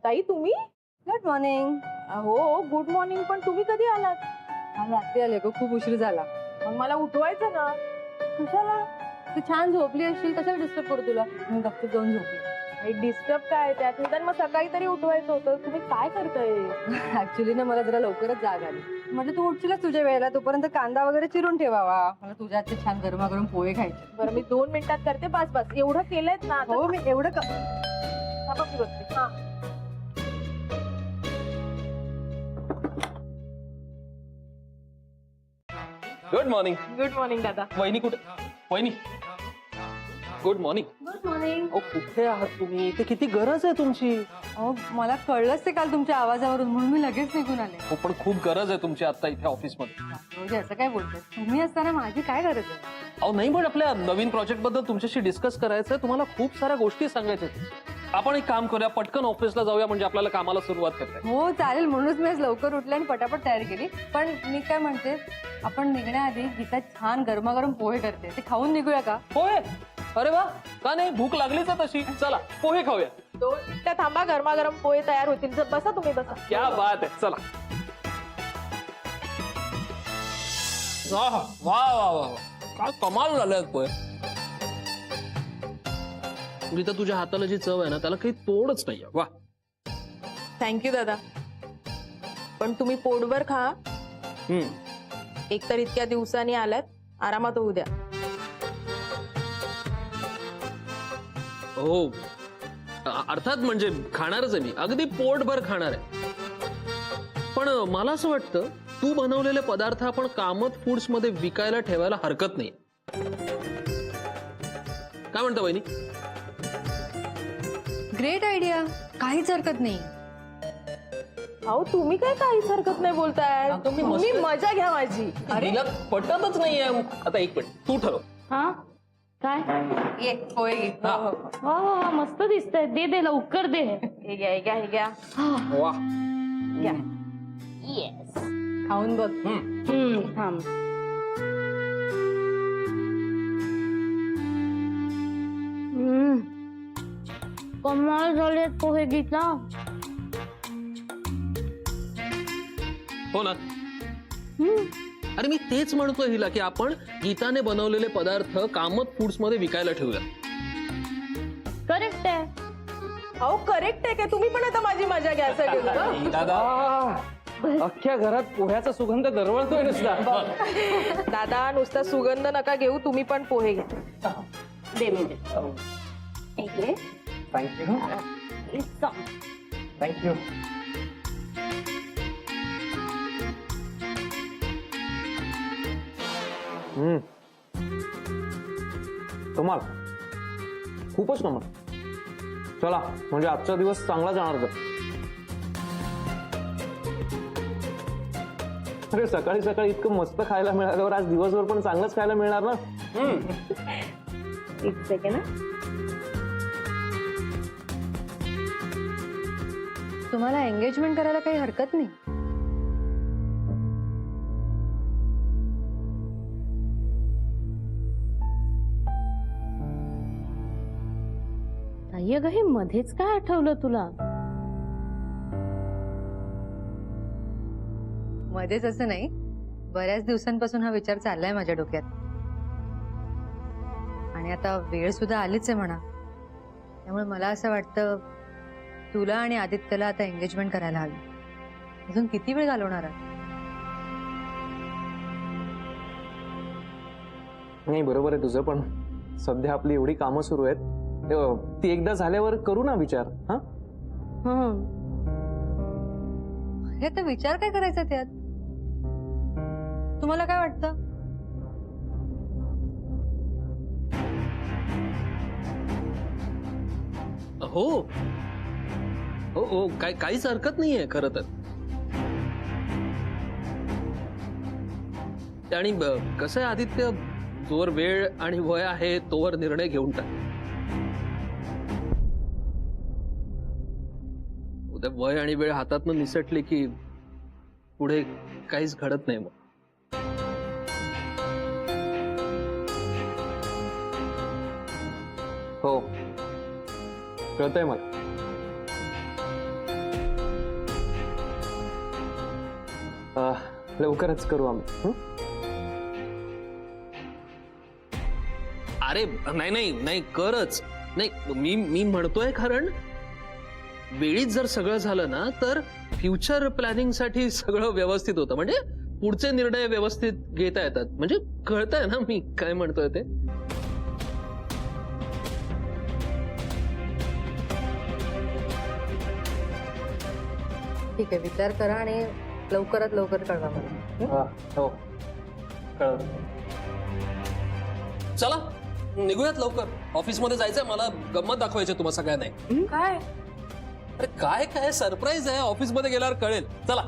ताई तुम्ही? Good morning. हो गुड मॉर्निंग, पण तुम्ही कधी आलात? आज रात्री आले ग, खूप उशीर झाला. मग मला उठवायचं ना. कशाला? तू छान झोपली असशील, कशाला डिस्टर्ब करू तुला? मी गप्प जाऊन झोपली. आणि डिस्टर्ब काय त्यात, निदान मग सकाळी तरी उठवायचं होतं. तुम्ही काय करताय? ऍक्च्युली ना मला जरा लवकरच जाग आली. म्हटलं तू उठशीलच तुझ्या वेळेला, तोपर्यंत कांदा वगैरे चिरून ठेवावा. मला तुझ्या हातचे छान गरमागरम पोहे खायचे. बरं मी 2 मिनिटात करते. बस बस एवढं केलंयत ना आता. हो मी एवढं थांबा, मी बघते. हा गुड मॉर्निंग. गुड मॉर्निंग दादा. वहिनी कुठे? वहिनी गुड मॉर्निंग. Good morning. ओ कुठे आहात तुम्ही? ते किती गरज आहे तुमची. अहो मला कळलंच ते काल तुमच्या आवाजावरून, म्हणून मी लगेच निघून आले. हो पण खूप गरज आहे तुमची आता इथे ऑफिसमध्ये. म्हणजे असं काय बोलतोय? तुम्ही असताना माझी काय गरज आहे? अहो नाही, पण आपल्या नवीन प्रोजेक्ट बद्दल तुमच्याशी डिस्कस करायचं आहे. तुम्हाला खूप साऱ्या गोष्टी सांगायच्या आहेत. आपण एक काम करूया, पटकन ऑफिसला जाऊया, म्हणजे आपल्याला कामाला सुरुवात करता येईल. हो चालेल, म्हणूनच मी आज लवकर उठले आणि पटापट तयारी केली. पण मी काय म्हणते, आपण निघण्याआधी गीता छान गरमागरम पोहे करते, ते खाऊन निघूया का? पोहे? अरे वा, का नाही? भूक लागलीच आहे तशी. चला पोहे खाऊया. 2 मिनिटं थांबा, गरमागरम पोहे तयार होतील. बसा तुम्ही, बसा. क्या बात आहे. चला. वा वा वा वा, काय कमाल झाले आहेत पोहे. गीता तुझ्या हाताला जी चव आहे ना, त्याला काही तोडच नाहीये. वा. थँक्यू दादा, पण तुम्ही पोटभर खा. एक तर इतक्या दिवसांनी आलात, आरामात होऊ द्या. हो अर्थात, म्हणजे खाणारच आहे मी, अगदी पोटभर खाणार आहे. पण मला असं वाटतं, तू बनवलेले पदार्थ आपण कामत फूड्स मध्ये विकायला ठेवायला हरकत नाही. काय म्हणता वहिनी? ग्रेट आयडिया, काहीच हरकत नाही. अहो तुम्ही काय काहीच हरकत नाही बोलताय. आता मी मस्त- तुम्ही मजा घ्या माझी. तिला पटतच नाहीये. आता एक मिनिट, तू ठरव. हा काय? ये पोहे घे. हा. वा वा वा, मस्त दिसतंय. दे दे लवकर दे. हे घ्या, हे घ्या, हे घ्या. वा. घ्या. येस. खाऊन बघ. थांब. कमाल झाले पोहे गीता. हो ना. अरे मी तेच म्हणतोय हिला, की आपण गीताने बनवलेले पदार्थ कामत फूड्स मध्ये विकायला ठेवूया. करेक्ट आहे. अहो करेक्ट आहे काय? तुम्ही पण आता माझी मजा घ्या सगळी. दादा, अख्ख्या घरात पोह्याचा सुगंध दरवळतोय नुसता. दादा नुसता सुगंध नका घेऊ, तुम्ही पण पोहे घ्या. दे मी दे. इकडे. थँक्यू. इतका. थँक्यू. कमाल, खूपच कमाल. चला, म्हणजे आजचा दिवस चांगला जाणार का? अरे सकाळी सकाळी इतकं मस्त खायला मिळाल्यावर आज दिवसभर पण चांगलंच खायला मिळणार ना. एक सेकंड. तुम्हाला एंगेजमेंट करायला काही हरकत नाही. ताई अगं, हे मध्येच काय आठवलं तुला? मध्येच असं नाही, बऱ्याच दिवसांपासून हा विचार चाललाय माझ्या डोक्यात. आणि आता वेळ सुद्धा आलीच आहे म्हणा. त्यामुळे मला असं वाटतं, तुला आणि आदित्यला आता एंगेजमेंट करायला हवी. अजून किती वेळ घालवणार आहात? नाही, बरोबर आहे तुझं, पण सध्या आपली एवढी कामं सुरू आहेत, ती एकदा झाल्यावर करू ना विचार. हा, अरे आता विचार काय करायचा त्यात? तुम्हाला काय वाटतं? हो हो हो, काहीच हरकत नाहीये खरं तर. आणि कसं आहे आदित्य, जोवर वेळ आणि वय आहे तोवर निर्णय घेऊन टाक. उद्या वय आणि वेळ हातातनं निसटली की पुढे काहीच घडत नाही. मग हो, कळतंय मला. लवकरच करू आम्ही हं? अरे नाही नाही नाही करच नाही मी म्हणतोय कारण वेळीच जर सगळं झालं ना तर फ्युचर प्लॅनिंग साठी सगळं व्यवस्थित होतं म्हणजे पुढचे निर्णय व्यवस्थित घेता येतात म्हणजे कळतंय ना मी काय म्हणतोय ते ठीक आहे, विचार करा आणि लवकरात लवकर कळवा मला. हो कळलं. चला निघूयात लवकर ऑफिसमध्ये जायचंय मला गंमत दाखवायची तुम्हाला सगळ्यांना काय अरे काय काय सरप्राईज आहे ऑफिसमध्ये गेल्यावर कळेल चला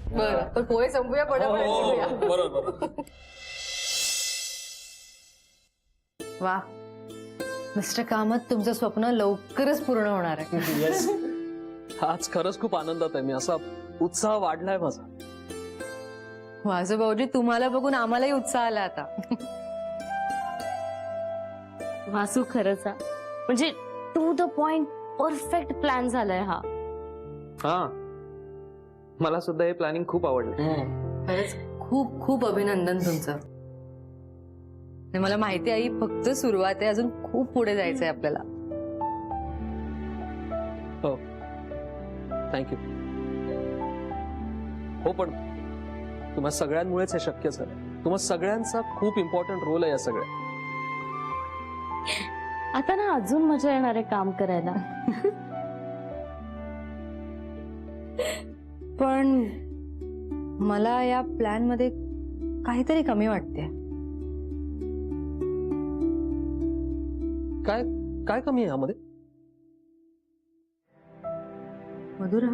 बरं पण पोहे संपूया पटापट. बरोबर वा मिस्टर कामत, तुमचं स्वप्न लवकरच पूर्ण होणार आहे. येस आज खरंच खूप आनंदात आहे मी असा उत्साह वाढलाय माझा माझं भाऊजी, तुम्हाला बघून आम्हालाही उत्साह आला आता. वासू खरंच हा. म्हणजे to the point perfect plan झालाय हा. हा मला सुद्धा हे प्लॅनिंग खूप आवडलं. खरंच खूप खूप अभिनंदन तुमचं. आणि मला माहिती आहे ही फक्त सुरुवात आहे, अजून खूप पुढे जायचंय आपल्याला. हो थँक्यू हो पण तुम्हा सगळ्यांमुळेच हे शक्य झालं तुम्हा सगळ्यांचा खूप इम्पॉर्टंट रोल आहे या सगळ्यात आता ना अजून मजा येणार आहे काम करायला. पण मला या प्लॅन मध्ये काहीतरी कमी वाटते. काय काय कमी आहे यामध्ये मधुरा,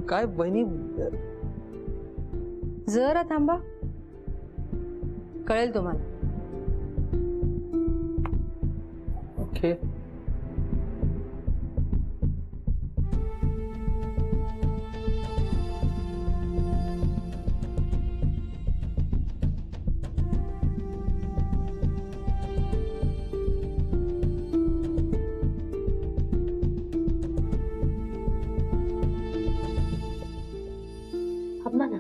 काय बहिणी जरा थांबा, कळेल तुम्हाला. ओके थांबा ना.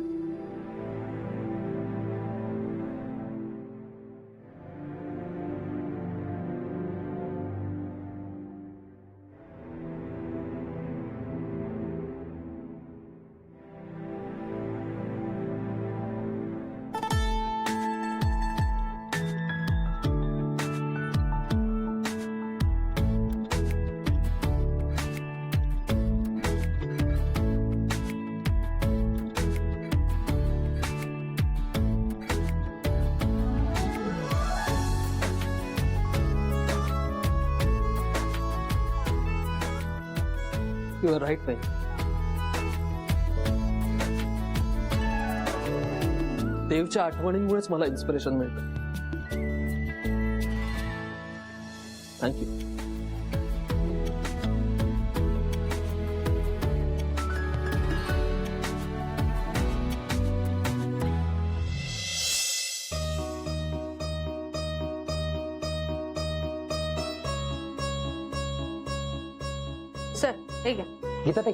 यू आर राईट नाही देवच्या आठवणींमुळेच मला इन्स्पिरेशन मिळतं थँक्यू सर हे घ्या. गीता ताई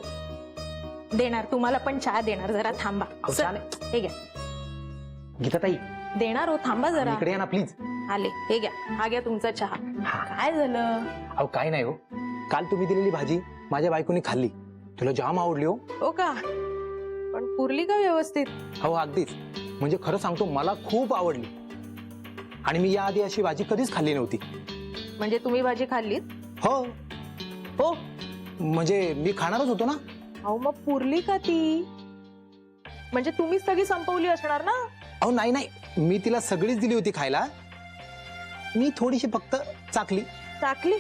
देणार तुम्हाला पण चहा देणार जरा थांबा. अहो, सर, चहा नाही. हे घ्या. गीता ताई देणार हो थांबा जरा. इकडे या ना प्लीज. आले हे घ्या. हा घ्या तुमचा चहा. काय झालं अहो काय नाही हो, काल तुम्ही दिलेली भाजी माझ्या बायकोनी खाल्ली, तुला जाम आवडली हो. हो का पण पुरली का व्यवस्थित हो अगदीच, म्हणजे खरं सांगतो मला खूप आवडली आणि मी याआधी अशी भाजी कधीच खाल्ली नव्हती. म्हणजे तुम्ही भाजी खाल्लीत हो हो म्हणजे मी खाणारच होतो ना. अहो मग पुरली का ती म्हणजे तुम्हीच सगळी संपवली असणार ना. अहो नाही नाही, मी तिला सगळीच दिली होती खायला, मी थोडीशी फक्त चाकली. चाकली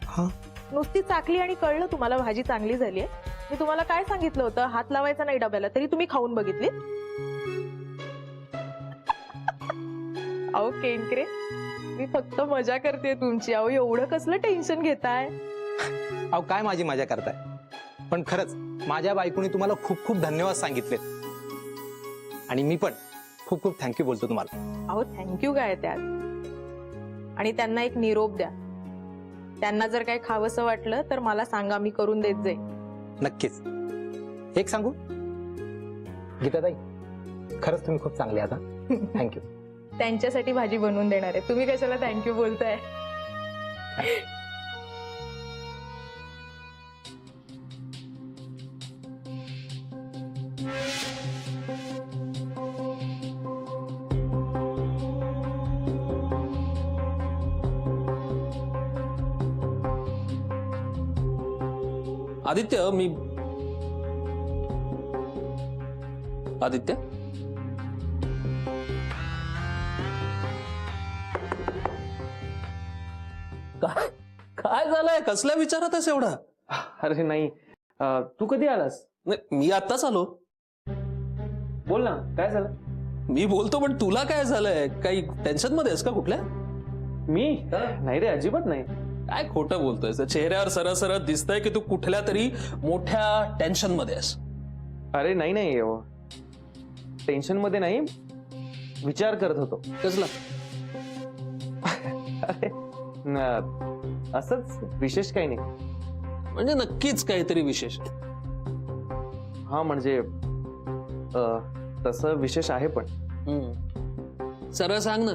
हा नुसती चाकली आणि कळलं तुम्हाला भाजी चांगली झाली आहे. मी तुम्हाला काय सांगितलं होतं हात लावायचा नाही डब्याला, तरी तुम्ही खाऊन बघितली. अहो केंकरे मी फक्त मजा करते तुमची. अहो एवढं कसलं टेन्शन घेताय. अहो काय माझी मजा करताय, पण खरंच माझ्या बायकोनी तुम्हाला खूप खूप धन्यवाद सांगितले आणि मी पण खूप खूप थँक्यू बोलतो तुम्हाला. अहो थँक्यू काय त्यात. आणि त्यांना एक निरोप द्या. त्यांना जर काही खावंसं वाटलं तर मला सांगा, मी करून देत जाईल. नक्कीच. एक सांगू गीताताई, खरंच तुम्ही खूप चांगले आता. थँक्यू. त्यांच्यासाठी भाजी बनवून देणार आहे. तुम्ही कशाला थँक्यू बोलताय? आदित्य आदित्य काय काय झालंय? कसल्या विचारात आहेस एवढा? अरे नाही, तू कधी आलास? नाही, मी आत्ताच आलो. बोल ना, काय झालं? मी बोलतो, पण तुला काय झालंय? काही टेन्शन मध्ये आहेस का कुठल्या? मी नाही रे, अजिबात नाही. काय खोटं बोलतोय? चेहऱ्यावर सरळ सरळ दिसतंय की तू कुठल्या तरी मोठ्या टेन्शन मध्ये आहेस. अरे नाही नाही, टेन्शन मध्ये नाही, विचार करत होतो. कसला? अरे असंच विशेष काही नाही. म्हणजे नक्कीच काहीतरी विशेष. हा म्हणजे तसं विशेष आहे पण. सरळ सांग ना,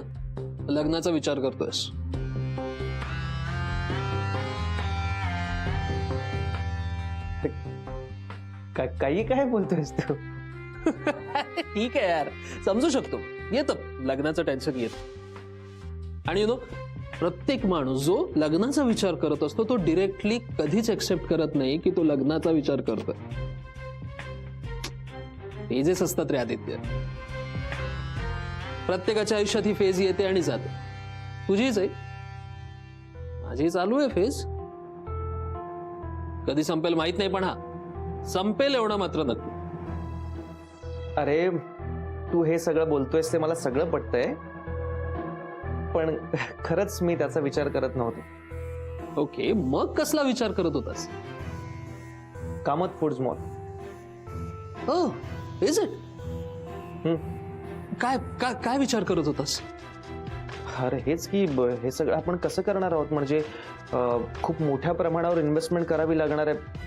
लग्नाचा विचार करतोयस? काही काय बोलतोयस तू? ठीक आहे यार, समजू शकतो. येतं लग्नाचं टेन्शन येत. आणि यु नो, प्रत्येक माणूस जो लग्नाचा विचार करत असतो तो डिरेक्टली कधीच एक्सेप्ट करत नाही की तो लग्नाचा विचार करतोय. फेजेस असतात रे आदित्य. प्रत्येकाच्या आयुष्यात ही फेज येते आणि जाते. तुझीच आहे, माझी चालू आहे फेज. कधी संपेल माहित नाही, पण हा संपेल एवढं मात्र नक्की. अरे तू हे सगळं बोलतोयस ते मला सगळं पटतंय, पण खरंच मी त्याचा विचार करत नव्हतो. ओके, मग कसला विचार करत होतास? Kamat foods mall. हो, इज इट? काय काय काय विचार करत होतास? अरे हेच की हे सगळं आपण कसं करणार आहोत. म्हणजे खूप मोठ्या प्रमाणावर इन्व्हेस्टमेंट करावी लागणार आहे.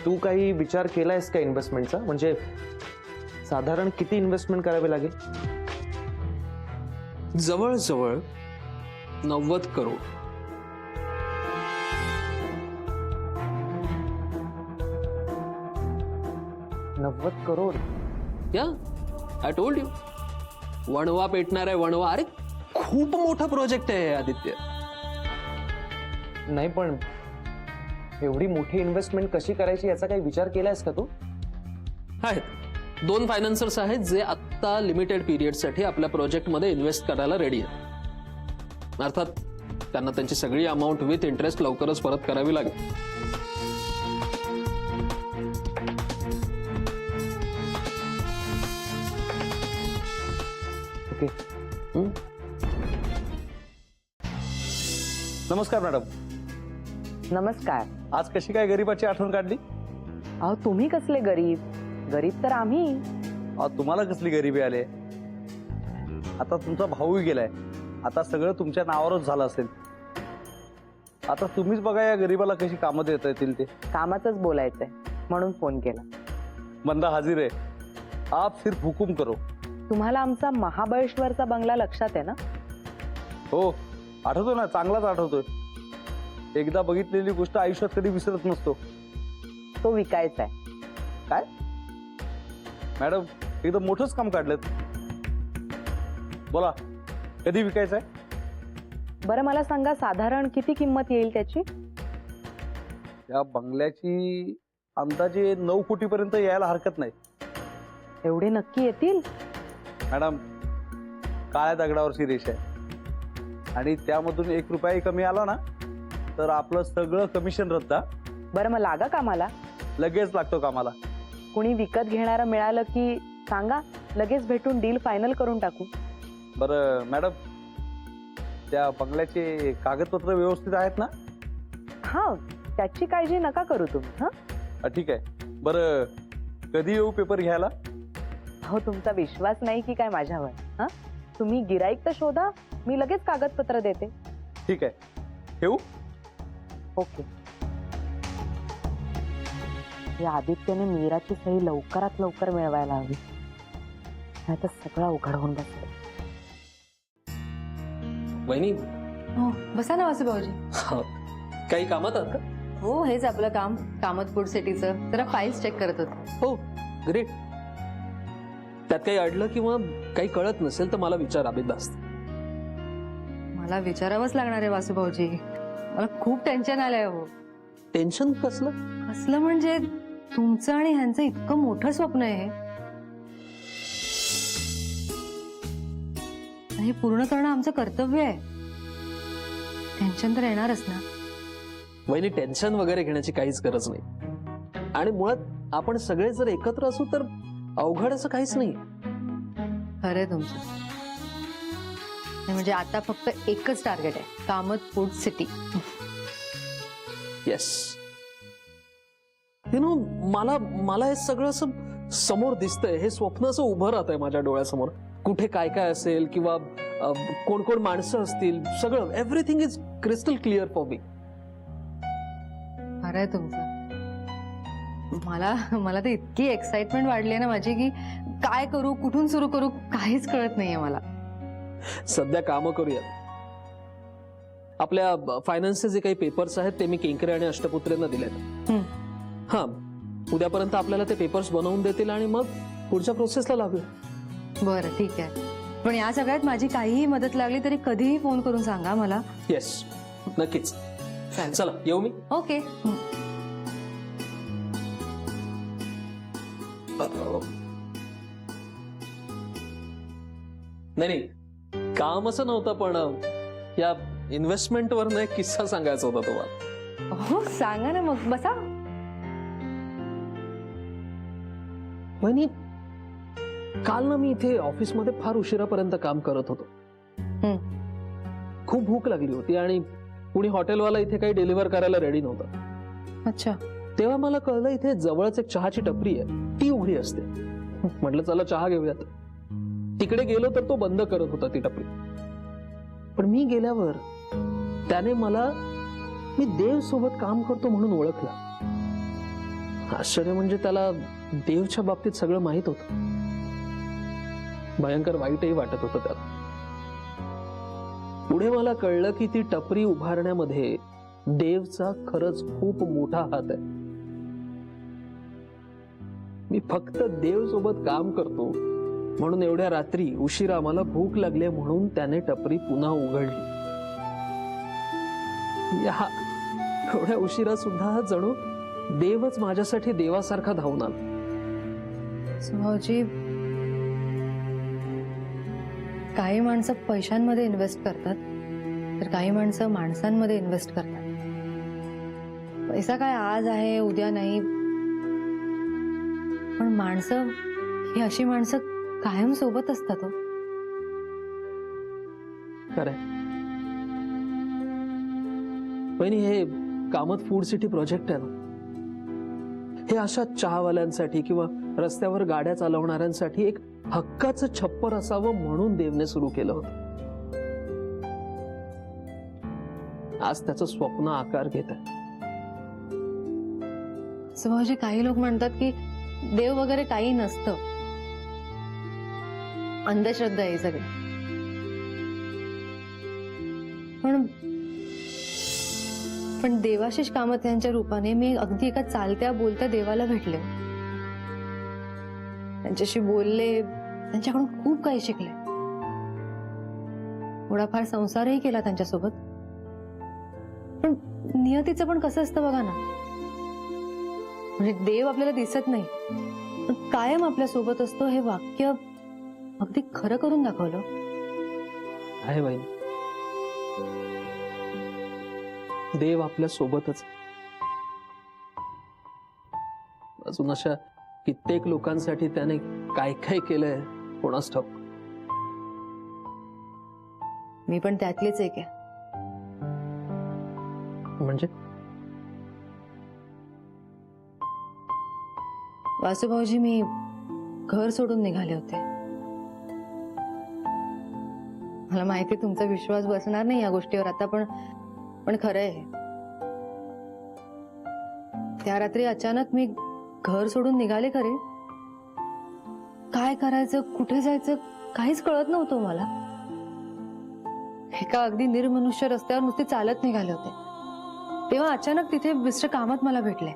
तू काही विचार केलायस का इन्व्हेस्टमेंटचा? म्हणजे साधारण किती इन्व्हेस्टमेंट करावी लागेल? जवळजवळ 90 करोड. करोड? या, आय टोल्ड यू. वणवा पेटणार आहे, वणवा. अरे खूप मोठा प्रोजेक्ट आहे आदित्य. नाही पण एवढी मोठी इन्व्हेस्टमेंट कशी करायची याचा काही विचार केलायस का तू? आहेत 2 फायनान्सर्स आहेत जे आत्ता लिमिटेड पिरियडसाठी आपल्या प्रोजेक्टमध्ये इन्व्हेस्ट करायला रेडी आहेत. अर्थात त्यांना त्यांची सगळी अमाऊंट विथ इंटरेस्ट लवकरच परत करावी लागेल. ओके. नमस्कार मॅडम. नमस्कार. आज कशी काय गरीबाची आठवण काढली? अहो तुम्ही कसले गरीब? गरीब तर आम्ही. तुम्हाला कसली गरिबी आली? आता तुमचा भाऊही गेलाय, आता सगळं तुमच्या नावावरच झालं असेल. आता तुम्हीच बघा या गरीबाला कशी कामं देता येतील ते. कामाचंच बोलायचंय म्हणून फोन केला. बंदा हाजीर आहे, आप सिर्फ हुकुम करो. तुम्हाला आमचा महाबळेश्वरचा बंगला लक्षात आहे ना? हो आठवतोय ना, चांगलाच आठवतोय. एकदा बघितलेली गोष्ट आयुष्यात कधी विसरत नसतो. तो विकायचा आहे. काय मॅडम, एकदम मोठंच काम काढलं. बोला, कधी विकायचंय? बरं मला सांगा साधारण किती किंमत येईल त्याची? या बंगल्याची अंदाजे 9 कोटीपर्यंत यायला हरकत नाही. एवढे नक्की येतील? मॅडम, काळ्या दगडावरची रेष आहे आणि त्यामधून 1 रुपयाही कमी आला ना तर आपलं सगळं कमिशन रद्द. बरं मग लागा कामाला. लगेच लागतो कामाला. कुणी विकत घेणारं मिळालं की सांगा, लगेच भेटून डील फायनल करून टाकू. बरं मॅडम, त्या बंगल्याचे कागदपत्र व्यवस्थित आहेत ना? हा, त्याची काळजी नका करू तुम्ही. हा ठीक आहे. बरं कधी येऊ पेपर घ्यायला? अहो तुमचा विश्वास नाही की काय माझ्यावर? हा, तुम्ही गिराईक तर शोधा, मी लगेच कागदपत्र देते. ठीक आहे, ठेवू? ओके. या आदित्यने मीराची सही लवकरात लवकर मिळवायला हवी, नाही तर सगळं अवघड होऊन बसलं. वहिनी हो बसा ना वासू भाऊजी. काही कामात आहात का? हो हेच आपलं काम, कामत फूड सिटीचं. जरा फाईल्स चेक करत होते. हो ग्रेट. त्यात काही अडलं किंवा काही कळत नसेल तर मला विचारा बिनधास्त. मला विचारावंच लागणार आहे वासू भाऊजी, मला खूप टेन्शन आलंय. हो टेन्शन कसलं? कसलं म्हणजे तुमचं आणि ह्यांचं इतकं मोठं स्वप्न आहे हे पूर्ण करणं आमचं कर्तव्य आहे. टेन्शन तर येणारच ना. वहिनी टेन्शन वगैरे घेण्याची काहीच गरज नाही. आणि मुळात आपण सगळे जर एकत्र असू तर अवघड असं काहीच नाही. खरंय तुमचं. म्हणजे आता फक्त एकच टार्गेट आहे, Kamat food city. Yes. You know मला हे सगळं असं समोर दिसतंय, हे स्वप्न असं उभं राहत आहे माझ्या डोळ्यासमोर. कुठे काय काय असेल किंवा कोण कोण माणसं असतील, सगळं everything is crystal clear for me. खरंय तुमचं. मला तर इतकी एक्साइटमेंट वाढली आहे ना माझी की काय करू, कुठून सुरू करू काहीच कळत नाहीये मला. सध्या कामं करूयात. आपल्या फायनान्सचे जे काही पेपर्स आहेत ते मी केंकरे आणि अष्टपुत्रेंना दिलेत. हा, उद्यापर्यंत आपल्याला ते पेपर्स बनवून देतील आणि मग पुढच्या प्रोसेसला लागूया. बरं ठीक आहे. पण या सगळ्यात माझी काहीही मदत लागली तरी कधीही फोन करून सांगा मला. येस नक्कीच. चालेल. चला येऊ मी. ओके. नाही काम असं नव्हतं, पण या इन्व्हेस्टमेंट वर एक किस्सा सांगायचा होता तुम्हाला. हो सांगा ना मग, बसा. वहिनी काल ना मी इथे ऑफिसमध्ये फार उशिरापर्यंत काम करत होतो. खूप भूक लागली होती आणि कुणी हॉटेलवाला इथे काही डिलिव्हर करायला रेडी नव्हता. अच्छा. तेव्हा मला कळलं इथे जवळच एक चहाची टपरी आहे, ती उघडी असते. म्हटलं चला चहा घेऊयात. तिकडे गेलो तर तो बंद करत होता ती टपरी. पण मी गेल्यावर त्याने मला मी देव सोबत काम करतो म्हणून ओळखलं. आश्चर्य म्हणजे त्याला देवच्या बाबतीत सगळं माहित होतं. भयंकर वाईटही वाटत होतं त्याला. पुढे मला कळलं की ती टपरी उभारण्यामध्ये देवचा खरंच खूप मोठा हात आहे. मी फक्त देव सोबत काम करतो म्हणून एवढ्या रात्री उशिरा मला भूक लागली म्हणून त्याने टपरी पुन्हा उघडली. एवढ्या उशिरा सुद्धा जणू देवच माझ्यासाठी देवासारखा धावून आला. भाऊजी, काही माणसं पैशांमध्ये इन्व्हेस्ट करतात तर काही माणसं माणसांमध्ये इन्व्हेस्ट करतात. पैसा काय आज आहे उद्या नाही, पण माणसं ही अशी माणसं कायम सोबत असतात. हो खरंय. वहिनी हे कामत फूड सिटी प्रोजेक्ट आहे ना, हे अशा चहावाल्यांसाठी किंवा रस्त्यावर गाड्या चालवणाऱ्यांसाठी एक हक्काचं छप्पर असावं म्हणून देवने सुरू केलं होतं. आज त्याचं स्वप्न आकार घेत आहे. भाऊजी, काही लोक म्हणतात की देव वगैरे काही नसतं, अंधश्रद्धा आहे सगळी. पण देवाशिष कामत यांच्या रूपाने मी अगदी एका चालत्या बोलत्या देवाला भेटले. त्यांच्याशी बोलले, त्यांच्याकडून खूप काही शिकले. थोडाफार संसारही केला त्यांच्यासोबत. पण नियतीचं पण कसं असतं बघा ना, म्हणजे देव आपल्याला दिसत नाही पण कायम आपल्या सोबत असतो, हे वाक्य अगदी खरं करून दाखवलं आहे बाई. देव आपल्या सोबतच. अजून अशा कित्येक लोकांसाठी त्याने काय काय केलंय कोणास ठाऊक. मी पण त्यातलीच एक आहे. म्हणजे वासुभाऊजी, मी घर सोडून निघाले होते. मला माहिती तुमचा विश्वास बसणार नाही या गोष्टीवर आता, पण खरं आहे. त्या रात्री अचानक मी घर सोडून निघाले खरे. काय करायचं, कुठे जायचं काहीच कळत नव्हतं मला. एका अगदी निर्मनुष्य रस्त्यावर नुसते चालत निघाले होते, तेव्हा अचानक तिथे मिस्टर कामत मला भेटले.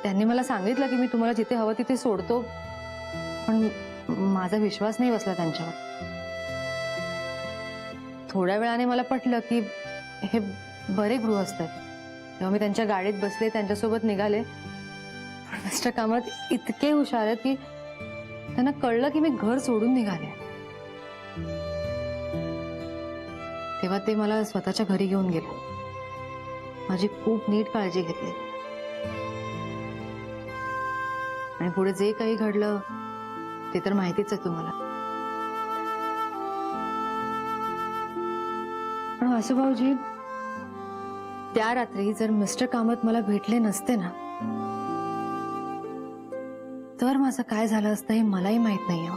त्यांनी मला सांगितलं की मी तुम्हाला जिथे हवं तिथे सोडतो, पण माझा विश्वास नाही बसला त्यांच्यावर. थोड्या वेळाने मला पटलं की हे बरे गृहस्थ आहेत. तेव्हा मी त्यांच्या गाडीत बसले, त्यांच्यासोबत निघाले. पण मिस्टर कामत इतके हुशार आहेत की त्यांना कळलं की मी घर सोडून निघाले. तेव्हा ते मला स्वतःच्या घरी घेऊन गेले. माझी खूप नीट काळजी घेतली आणि पुढे जे काही घडलं ते तर माहितीच आहे तुम्हाला. पण वासुभाऊजी, त्या रात्री जर मिस्टर कामत मला भेटले नसते ना, तर माझं काय झालं असतं हे मलाही माहित नाही.